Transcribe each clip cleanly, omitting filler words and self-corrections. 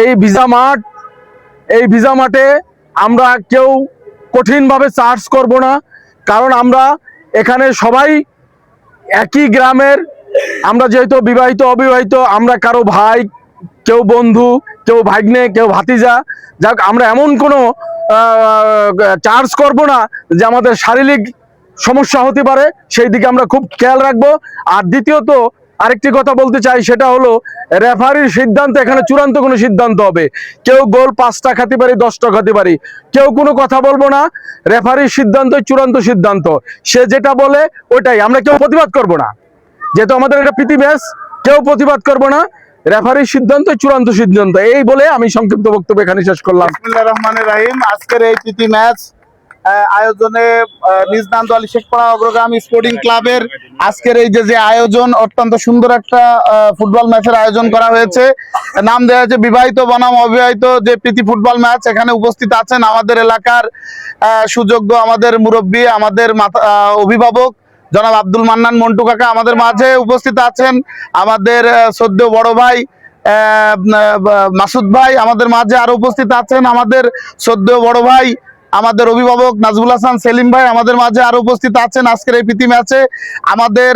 এই ভিসা মাঠে আমরা কেউ কঠিনভাবে চার্জ করব না, কারণ আমরা এখানে সবাই একই গ্রামের। আমরা যেহেতু বিবাহিত অবিবাহিত, আমরা কারো ভাই, কেউ বন্ধু, কেউ ভাগ্নে, কেউ ভাতিজা, যাক আমরা এমন কোনো চার্জ করব না যে আমাদের শারীরিক সমস্যা হতে পারে, সেই দিকে আমরা খুব খেয়াল রাখবো। আর দ্বিতীয়ত আরেকটি কথা বলতে চাই, সেটা হলো রেফারির সিদ্ধান্ত এখানে চূড়ান্ত কোনো সিদ্ধান্ত হবে। কেউ গোল 5টা খাতে পারি, 10টা খাতে পারি, কেউ কোনো কথা বলবো না। রেফারির সিদ্ধান্ত চূড়ান্ত সিদ্ধান্ত, সে যেটা বলে ওইটাই, আমরা কেউ প্রতিবাদ করব না। যেহেতু আমাদের এটা প্রীতি ম্যাচ, কেউ প্রতিবাদ করব না। রেফারির সিদ্ধান্ত চূড়ান্ত সিদ্ধান্ত, এই বলে আমি সংক্ষিপ্ত বক্তব্য এখানে শেষ করলাম। বিসমিল্লাহির রহমানির রহিম। আজকের এই প্রীতি ম্যাচ আয়োজনে নিজনান্দ আলী শেখপাড়া অগ্রগামী স্পোর্টিং ক্লাবের আজকের এই যে আয়োজন, অত্যন্ত সুন্দর একটা ফুটবল ম্যাচের আয়োজন করা হয়েছে। নাম দেওয়া হয়েছে বিবাহিত বনাম অবিবাহিত যে প্রীতি ফুটবল ম্যাচ। এখানে উপস্থিত আছেন আমাদের এলাকার সুযোগ্য আমাদের মুরব্বী, আমাদের অভিভাবক জনাব আব্দুল মান্নান মন্টু কাকা আমাদের মাঝে উপস্থিত আছেন। আমাদের সদ্য বড় ভাই মাসুদ ভাই আমাদের মাঝে আরো উপস্থিত আছেন। আমাদের সদ্য বড় ভাই আমাদের অভিভাবক নাজবুল হাসান সেলিম ভাই আমাদের মাঝে আরো উপস্থিত আছেন। আজকের এই প্রীতি ম্যাচে আমাদের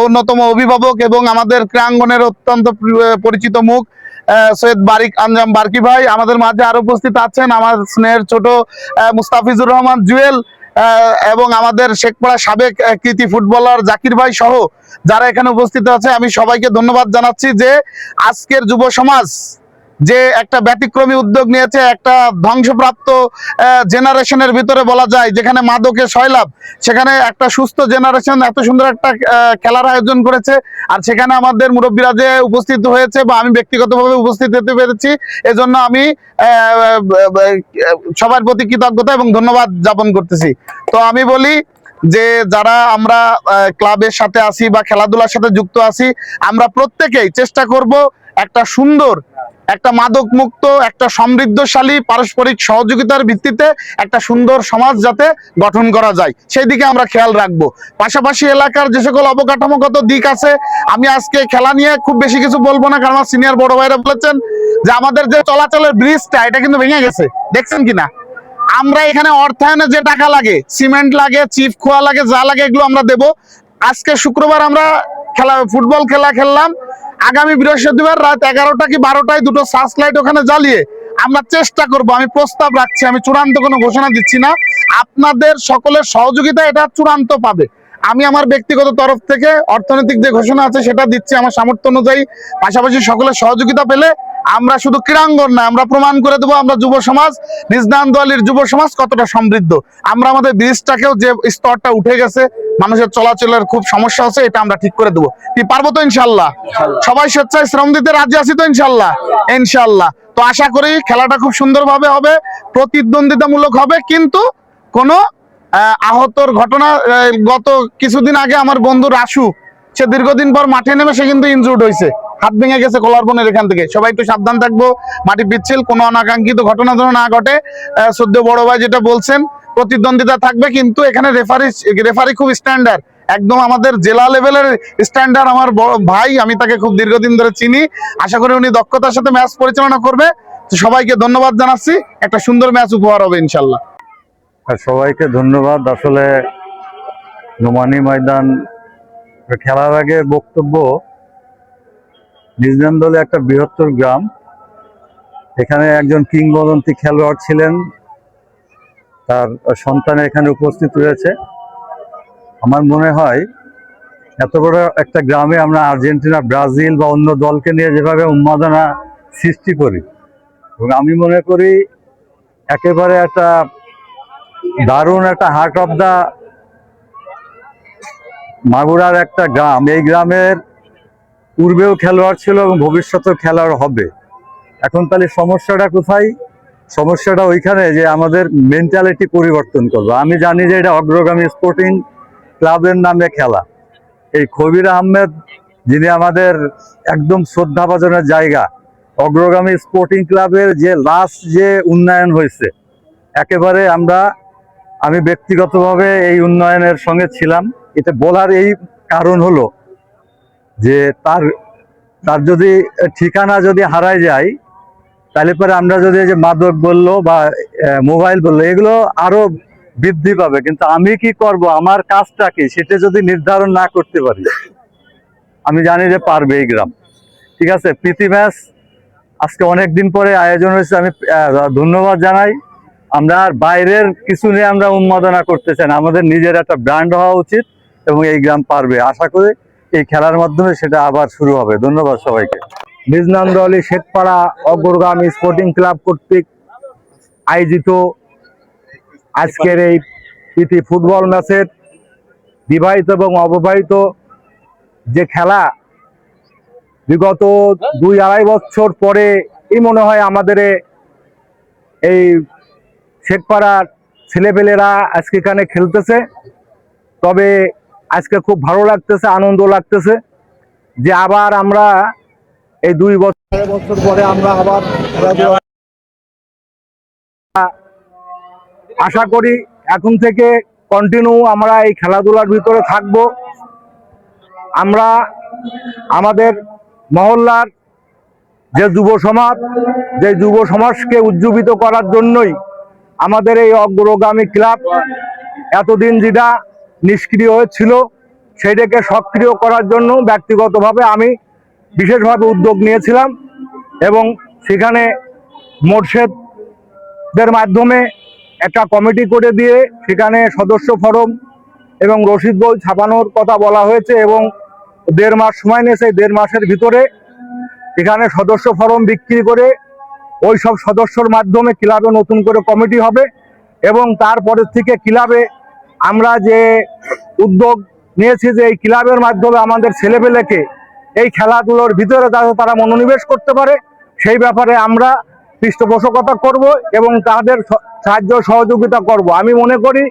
অন্যতম অভিভাবক এবং আমাদের ক্রীড়াঙ্গনের অত্যন্ত পরিচিত মুখ সৈয়দ বারিক আঞ্জাম বারকি ভাই আমাদের মাঝে আরো উপস্থিত আছেন। আমার স্নেহের ছোট মুস্তাফিজুর রহমান জুয়েল এবং আমাদের শেখপাড়া সাবেক কৃতি ফুটবলার জাকির ভাই সহ যারা এখানে উপস্থিত আছে, আমি সবাইকে ধন্যবাদ জানাচ্ছি যে আজকের যুব সমাজ যে একটা ব্যতিক্রমী উদ্যোগ নিয়েছে, একটা ধ্বংসপ্রাপ্ত জেনারেশনের ভিতরে বলা যায়, যেখানে মাদকে সয়লাভ, সেখানে একটা সুস্থ জেনারেশন এত সুন্দর একটা খেলার আয়োজন করেছে। আর সেখানে আমাদের মুরব্বীরা যে উপস্থিত হয়েছে বা আমি ব্যক্তিগতভাবে উপস্থিত হতে পেরেছি, এজন্য আমি সবার প্রতি কৃতজ্ঞতা এবং ধন্যবাদ জ্ঞাপন করতেছি। তো আমি বলি যে যারা আমরা ক্লাবের সাথে আছি বা খেলাধুলার সাথে যুক্ত আছি, আমরা প্রত্যেকেই চেষ্টা করব একটা সুন্দর, একটা মাদক মুক্ত, একটা সমৃদ্ধশালী পারস্পরিক সহযোগিতার ভিত্তিতে একটা সুন্দর সমাজ যাতে গঠন করা যায়, সেই দিকে আমরা খেয়াল রাখবো। পাশাপাশি এলাকার যে সকল অবকাঠামোগত দিক আছে, আমি আজকে খেলা নিয়ে খুব বেশি কিছু বলবো না, কারণ আমার সিনিয়র বড় ভাইরা বলেছেন যে আমাদের যে চলাচলের ব্রিজটা এটা কিন্তু ভেঙে গেছে, দেখছেন কিনা। আমরা এখানে অর্থায়নে যে টাকা লাগে, সিমেন্ট লাগে, চিপ খোয়া লাগে, যা লাগে এগুলো আমরা দেব। আজকে শুক্রবার আমরা ফুটবল খেলা খেললাম, আগামী বৃহস্পতিবার রাত 11টা কি 12টায় দুটো সার্চ লাইট ওখানে জ্বালিয়ে আমরা চেষ্টা করব, আমি প্রস্তাব রাখছি, আমি চূড়ান্ত কোনো ঘোষণা দিচ্ছি না, আপনাদের সকলের সহযোগিতা এটা চূড়ান্ত পাবে। আমি আমার ব্যক্তিগত তরফ থেকে অর্থনৈতিক যে ঘোষণা আছে সেটা দিচ্ছি আমার সামর্থ্য অনুযায়ী। পাশাপাশি সকলের সহযোগিতা পেলে আমরা শুধু ক্রীড়াঙ্গন না, আমরা প্রমাণ করে দেবো আমরা যুব সমাজ, নিজনান্দ আলীর যুব সমাজ কতটা সমৃদ্ধ। আমরা আমাদের ব্রিজটাকেও যে স্তরটা উঠে গেছে, মানুষের চলাচলের খুব সমস্যা হচ্ছে, এটা আমরা ঠিক করে দেবো। কি পারবো তো ইনশাল্লাহ? সবাই স্বেচ্ছায় শ্রম দিতে রাজি আছি তো ইনশাল্লাহ? ইনশাল্লাহ। তো আশা করি খেলাটা খুব সুন্দরভাবে হবে, প্রতিদ্বন্দ্বিতামূলক হবে, কিন্তু কোনো আহতর ঘটনা, গত কিছুদিন আগে আমার বন্ধু রাসু, সে দীর্ঘদিন পর মাঠে নেমে সে কিন্তু ইনজুর্ড হয়েছে, হাত ভেঙে গেছে কলার বোনের এখান থেকে। সবাই একটু সাবধান থাকবো, মাটি পিচ্ছিল, কোনো অনাকাঙ্ক্ষিত ঘটনা যেন না ঘটে। সদ্য বড় ভাই যেটা বলছেন, প্রতিদ্বন্দ্বিতা থাকবে, কিন্তু এখানে রেফারি খুব স্ট্যান্ডার্ড, একদম আমাদের জেলা লেভেলের স্ট্যান্ডার্ড। আমার বড় ভাই, আমি তাকে খুব দীর্ঘদিন ধরে চিনি, আশা করি উনি দক্ষতার সাথে ম্যাচ পরিচালনা করবে। সবাইকে ধন্যবাদ জানাচ্ছি, একটা সুন্দর ম্যাচ উপহার হবে ইনশাল্লাহ। সবাইকে ধন্যবাদ। আসলে নোমানী ময়দান খেলার আগে বক্তব্য, নিজনান্দ আলী একটা বৃহত্তর গ্রাম, এখানে একজন কিংবদন্তি খেলোয়াড় ছিলেন, তার সন্তান এখানে উপস্থিত রয়েছে। আমার মনে হয় এত বড় একটা গ্রামে আমরা আর্জেন্টিনা, ব্রাজিল বা অন্য দলকে নিয়ে যেভাবে উন্মাদনা সৃষ্টি করি, এবং আমি মনে করি একেবারে একটা দারুণ একটা হার্ট অফ দা মাগুরার একটা গ্রাম। এই গ্রামের পূর্বেও খেলোয়াড় ছিল এবং ভবিষ্যতেও খেলোয়াড় হবে। এখন তাহলে সমস্যাটা কোথায়? সমস্যাটা ওইখানে যে আমাদের মেন্টালিটি পরিবর্তন করবো। আমি জানি যে এটা অগ্রগামী স্পোর্টিং ক্লাবের নামে খেলা। এই খবির আহমেদ, যিনি আমাদের একদম শ্রদ্ধাভাজনের জায়গা, অগ্রগামী স্পোর্টিং ক্লাবের যে লাস্ট যে উন্নয়ন হয়েছে, একেবারে আমি ব্যক্তিগতভাবে এই উন্নয়নের সঙ্গে ছিলাম। এটা বলার এই কারণ হলো যে তার তার যদি ঠিকানা যদি হারায় যায়, তাহলে পরে আমরা যদি এই যে মাদক বললো বা মোবাইল বললো, এগুলো আরো বৃদ্ধি পাবে। কিন্তু আমি কি করব, আমার কাজটা কি, সেটা যদি নির্ধারণ না করতে পারি, আমি জানি যে পারবে এই গ্রাম। ঠিক আছে, প্রীতি ম্যাচ আজকে অনেক দিন পরে আয়োজন হয়েছে, আমি ধন্যবাদ জানাই। আমরা আর বাইরের কিছু নিয়ে আমরা উন্মাদনা করতে চাই না, আমাদের নিজের একটা ব্র্যান্ড হওয়া উচিত এবং এই গ্রাম পারবে। আশা করি এই খেলার মাধ্যমে সেটা আবার শুরু হবে। ধন্যবাদ সবাইকে। নিজনান্দ আলী শেখপাড়া অগ্রগামী স্পোর্টিং ক্লাব কর্তৃক আয়োজিত আজকের এই প্রীতি ফুটবল ম্যাচের বিবাহিত এবং অবিবাহিত যে খেলা, বিগত 2-2.5 বছর পরে এই মনে হয় আমাদের এই শেখপাড়ার ছেলেপেলেরা আজকে এখানে খেলতেছে। তবে আজকে খুব ভালো লাগতেছে, আনন্দ লাগতেছে যে আবার আমরা এই 2 বছর পরে আমরা আবার আশা করি এখন থেকে কন্টিনিউ আমরা এই খেলাধুলার ভিতরে থাকব। আমরা আমাদের মহল্লার যে যুব সমাজকে উজ্জীবিত করার জন্যই আমাদের এই অগ্রগামী ক্লাব এতদিন যেটা নিষ্ক্রিয় হয়েছিল সেটাকে সক্রিয় করার জন্য ব্যক্তিগতভাবে আমি বিশেষভাবে উদ্যোগ নিয়েছিলাম এবং সেখানে মোর্শেদদের মাধ্যমে একটা কমিটি করে দিয়ে সেখানে সদস্য ফরম এবং রসিদ বই ছাপানোর কথা বলা হয়েছে এবং 1.5 মাস সময় নিয়েছে। 1.5 মাসের ভিতরে এখানে সদস্য ফরম বিক্রি করে ওই সব সদস্যর মাধ্যমে ক্লাবে নতুন করে কমিটি হবে এবং তারপরের থেকে ক্লাবে আমরা যে উদ্যোগ নিয়েছি যে এই ক্লাবের মাধ্যমে আমাদের ছেলেপেলেকে এই খেলাধুলোর ভিতরে তারা মনোনিবেশ করতে পারে, সেই ব্যাপারে আমরা পৃষ্ঠপোষকতা করব এবং তাদের সাহায্য সহযোগিতা করব। আমি মনে করি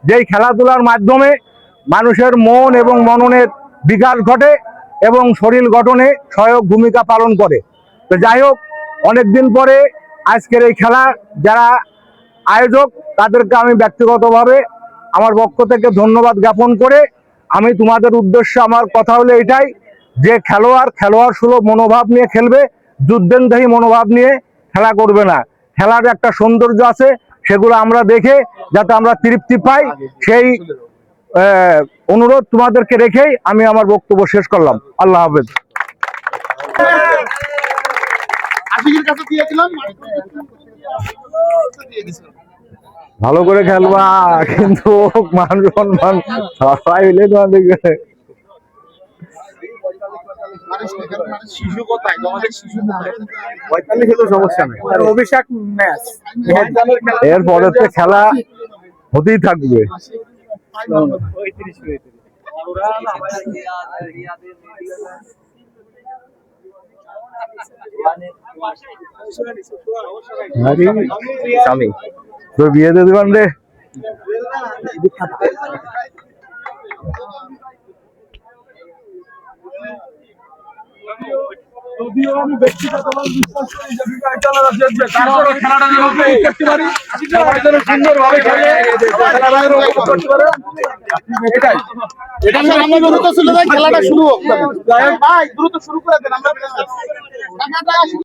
যে এই খেলাধুলার মাধ্যমে মানুষের মন এবং মননের বিকাশ ঘটে এবং শরীর গঠনে সহায়ক ভূমিকা পালন করে। তো যাই হোক, অনেকদিন পরে আজকের এই খেলা যারা আয়োজক তাদেরকে আমি ব্যক্তিগতভাবে আমার পক্ষ থেকে ধন্যবাদ জ্ঞাপন করে আমি তোমাদের উদ্দেশ্যে আমার কথা হলো এটাই যে খেলোয়াড় সুলভ মনোভাব নিয়ে খেলবে, যুদ্ধেন্দাহী মনোভাব নিয়ে খেলা করবে না। খেলার একটা সৌন্দর্য আছে, সেগুলো আমরা দেখে যাতে আমরা তৃপ্তি পাই, সেই অনুরোধ তোমাদেরকে রেখেই আমি আমার বক্তব্য শেষ করলাম। আল্লাহ হাফেজ। ভালো করে খেলবা, কিন্তু মান সম্মান সবাই মিলে তোমাদেরকে এরপরে তো খেলা হতেই থাকবে। তোর বিয়ে দিয়ে দিবান রে। যদিও আমি ব্যক্তিগতভাবে বিশ্বাস করি যে বিবাহিতরা জিতবে, তারপরে খেলাটা যেন উপভোগ করতে পারি, সবাই যেন সুন্দরভাবে খেলে খেলাটা যেন উপভোগ করতে পারে, এটাই। এটা আমরা দ্রুত চলে যাই, খেলাটা শুরু হোক। ভাই দ্রুত শুরু করে দেন, আমরা